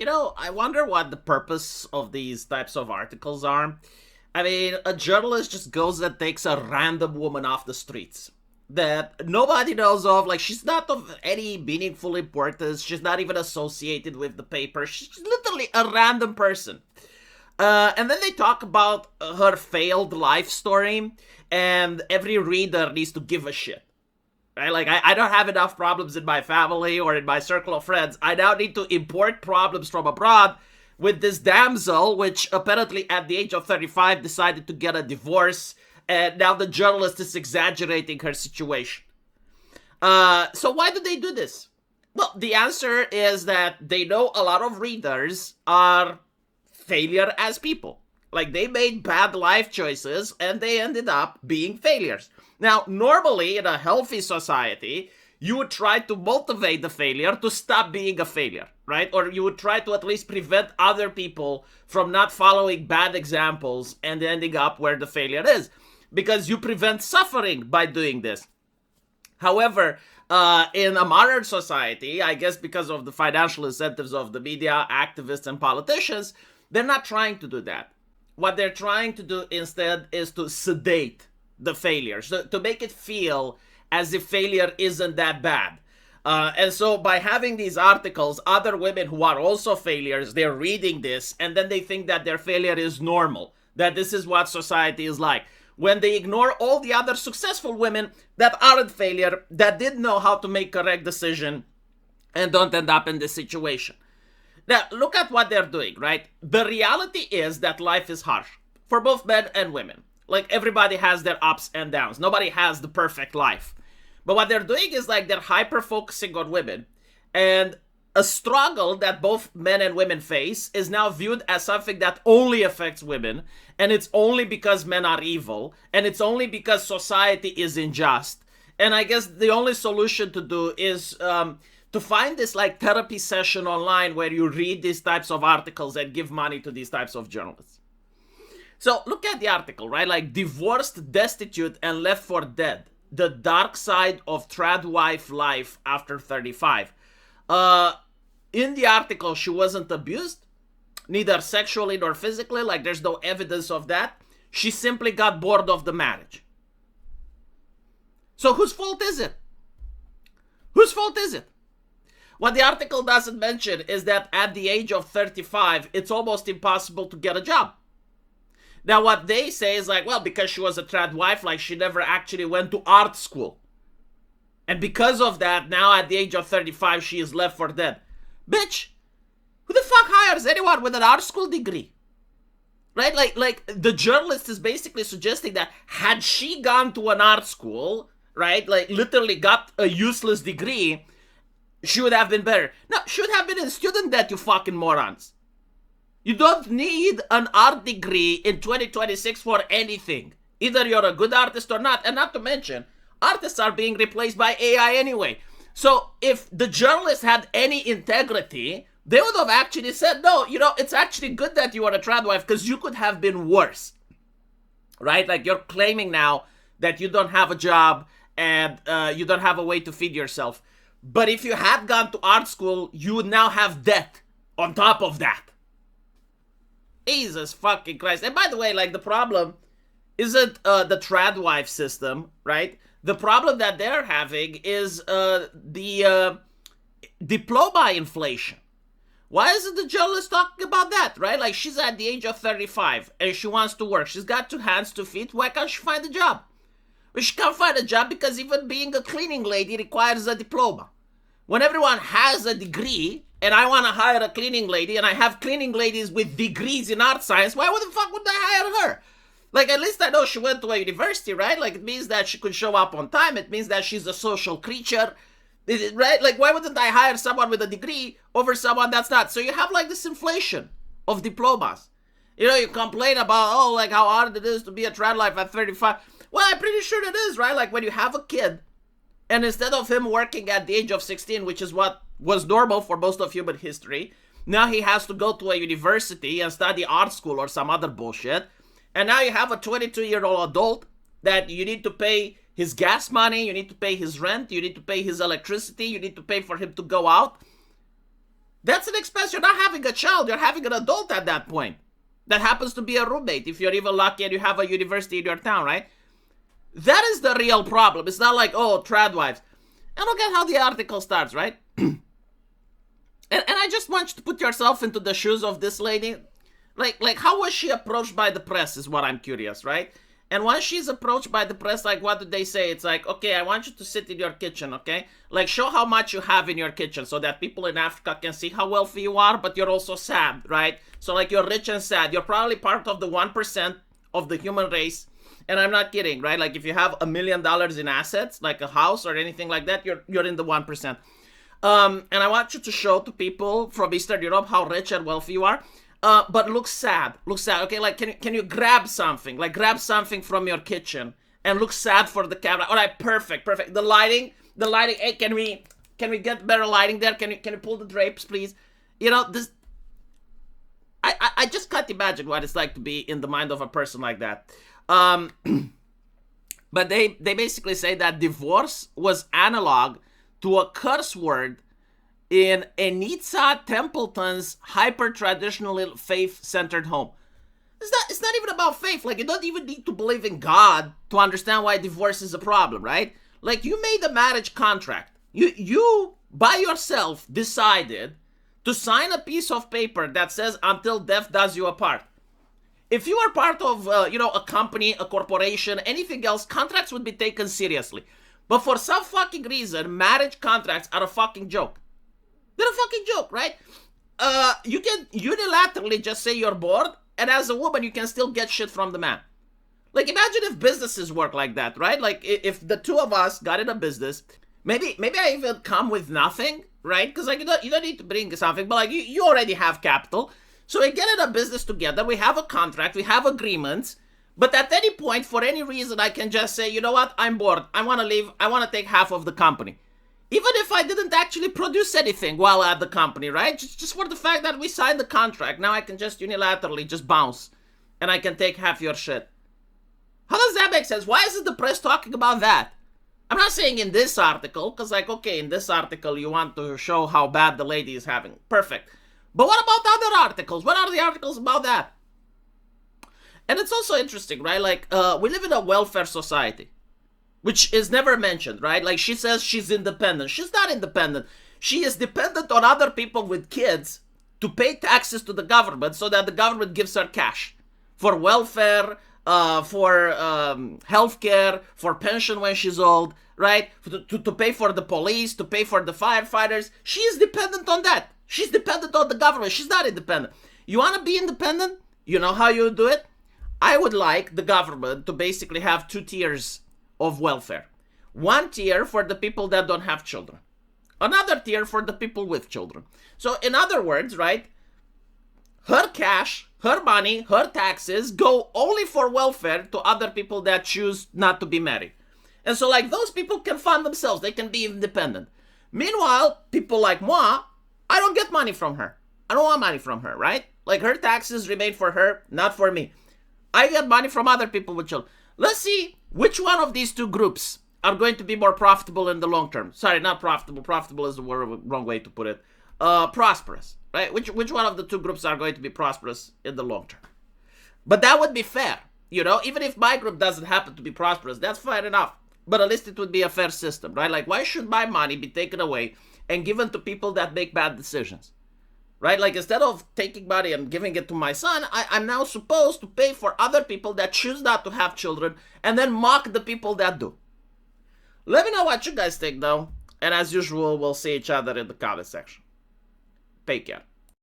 I wonder what the purpose of these types of articles are. I mean, a journalist just goes and takes a random woman off the streets that nobody knows of. Like, she's not of any meaningful importance. She's not even associated with the paper. She's literally a random person. And then they talk about her failed life story, and every reader needs to give a shit. Right? Like, I don't have enough problems in my family or in my circle of friends. I now need to import problems from abroad with this damsel, which apparently at the age of 35 decided to get a divorce, and now the journalist is exaggerating her situation. So why do they do this? Well, the answer is that they know a lot of readers are failure as people. Like, they made bad life choices and they ended up being failures. Now, normally in a healthy society, you would try to motivate the failure to stop being a failure, right? Or you would try to at least prevent other people from not following bad examples and ending up where the failure is, because you prevent suffering by doing this. However, in a modern society, I guess because of the financial incentives of the media, activists, and politicians, they're not trying to do that. What they're trying to do instead is to sedate the failure, so to make it feel as if failure isn't that bad. And so by having these articles, other women who are also failures, they're reading this, and then they think that their failure is normal, that this is what society is like, when they ignore all the other successful women that aren't failure, that did know how to make correct decision and don't end up in this situation. Now, look at what they're doing, right? The reality is that life is harsh for both men and women. Like, everybody has their ups and downs. Nobody has the perfect life. But what they're doing is, like, they're hyper-focusing on women. And a struggle that both men and women face is now viewed as something that only affects women. And it's only because men are evil. And it's only because society is unjust. And I guess the only solution to do is to find this, like, therapy session online where you read these types of articles and give money to these types of journalists. So look at the article, right? Like, divorced, destitute, and left for dead. The dark side of trad wife life after 35. In the article, she wasn't abused, neither sexually nor physically. Like, there's no evidence of that. She simply got bored of the marriage. So whose fault is it? Whose fault is it? What the article doesn't mention is that at the age of 35, it's almost impossible to get a job. Now, what they say is like, well, because she was a trad wife, like, she never actually went to art school. And because of that, now at the age of 35, she is left for dead. Bitch, who the fuck hires anyone with an art school degree? Right? Like the journalist is basically suggesting that had she gone to an art school, right, like literally got a useless degree, she would have been better. No, she would have been in student debt, you fucking morons. You don't need an art degree in 2026 for anything. Either you're a good artist or not. And not to mention, artists are being replaced by AI anyway. So if the journalists had any integrity, they would have actually said, no, it's actually good that you are a trad wife because you could have been worse. Right? Like, you're claiming now that you don't have a job and you don't have a way to feed yourself. But if you had gone to art school, you would now have debt on top of that. Jesus fucking Christ. And by the way, like, the problem isn't the trad wife system, right? The problem that they're having is the diploma inflation. Why isn't the journalist talking about that, right? Like, she's at the age of 35 and she wants to work. She's got 2 hands, 2 feet. Why can't she find a job? Well, she can't find a job because even being a cleaning lady requires a diploma. When everyone has a degree, and I want to hire a cleaning lady, and I have cleaning ladies with degrees in art science, why the fuck would I hire her? Like, at least I know she went to a university, right? Like, it means that she could show up on time. It means that she's a social creature, right? Like, why wouldn't I hire someone with a degree over someone that's not? So you have, like, this inflation of diplomas. You complain about, like, how hard it is to be a trad life at 35. Well, I'm pretty sure it is, right? Like, when you have a kid, and instead of him working at the age of 16, which is what was normal for most of human history, now he has to go to a university and study art school or some other bullshit. And now you have a 22-year-old adult that you need to pay his gas money, you need to pay his rent, you need to pay his electricity, you need to pay for him to go out. That's an expense you're not having having a child, you're having an adult at that point. That happens to be a roommate, if you're even lucky and you have a university in your town, right? That is the real problem. It's not like, oh, trad wives. And look at how the article starts, right? and I just want you to put yourself into the shoes of this lady. Like how was she approached by the press is what I'm curious, right? And once she's approached by the press, like, what do they say? It's like, okay, I want you to sit in your kitchen, okay? Like, show how much you have in your kitchen so that people in Africa can see how wealthy you are, but you're also sad, right? So, like, you're rich and sad. You're probably part of the 1% of the human race. And I'm not kidding, right? Like, if you have $1 million in assets, like a house or anything like that, you're in the 1%. And I want you to show to people from Eastern Europe how rich and wealthy you are. But look sad. Look sad. Okay, like can you grab something? Like grab something from your kitchen and look sad for the camera. All right, perfect. The lighting. Hey, can we get better lighting there? Can you pull the drapes, please? You know this. I just can't imagine what it's like to be in the mind of a person like that. But they basically say that divorce was analog to a curse word in Enitza Templeton's hyper-traditional faith-centered home. It's not even about faith. Like, you don't even need to believe in God to understand why divorce is a problem, right? Like, you made a marriage contract. You by yourself, decided to sign a piece of paper that says, until death does you apart. If you are part of, a company, a corporation, anything else, contracts would be taken seriously. But for some fucking reason, marriage contracts are a fucking joke. They're a fucking joke, right? You can unilaterally just say you're bored, and as a woman, you can still get shit from the man. Like, imagine if businesses work like that, right? Like, if the two of us got in a business, maybe I even come with nothing, right? Because, like, you don't need to bring something, but, like, you already have capital. So we get in a business together, we have a contract, we have agreements, but at any point, for any reason, I can just say, you know what, I'm bored, I want to leave, I want to take half of the company. Even if I didn't actually produce anything while at the company, right? Just for the fact that we signed the contract. Now I can just unilaterally just bounce. And I can take half your shit. How does that make sense? Why isn't the press talking about that? I'm not saying in this article, because like, okay, in this article you want to show how bad the lady is having. Perfect. But what about other articles? What are the articles about that? And it's also interesting, right? Like, we live in a welfare society, which is never mentioned, right? Like, she says she's independent. She's not independent. She is dependent on other people with kids to pay taxes to the government so that the government gives her cash for welfare, for healthcare, for pension when she's old, right? To pay for the police, to pay for the firefighters. She is dependent on that. She's dependent on the government. She's not independent. You want to be independent? You know how you do it? I would like the government to basically have 2 tiers of welfare. 1 tier for the people that don't have children. Another tier for the people with children. So in other words, right, her cash, her money, her taxes go only for welfare to other people that choose not to be married. And so like those people can fund themselves. They can be independent. Meanwhile, people like moi, I don't get money from her. I don't want money from her, right? Like her taxes remain for her, not for me. I get money from other people with children. Let's see which one of these 2 groups are going to be more profitable in the long term. Sorry, not profitable. Profitable is the wrong way to put it. Prosperous, right? Which one of the 2 groups are going to be prosperous in the long term? But that would be fair, you know? Even if my group doesn't happen to be prosperous, that's fair enough. But at least it would be a fair system, right? Like, why should my money be taken away and given to people that make bad decisions? Right? Like, instead of taking money and giving it to my son, I'm now supposed to pay for other people that choose not to have children and then mock the people that do. Let me know what you guys think, though. And as usual, we'll see each other in the comment section. Take care.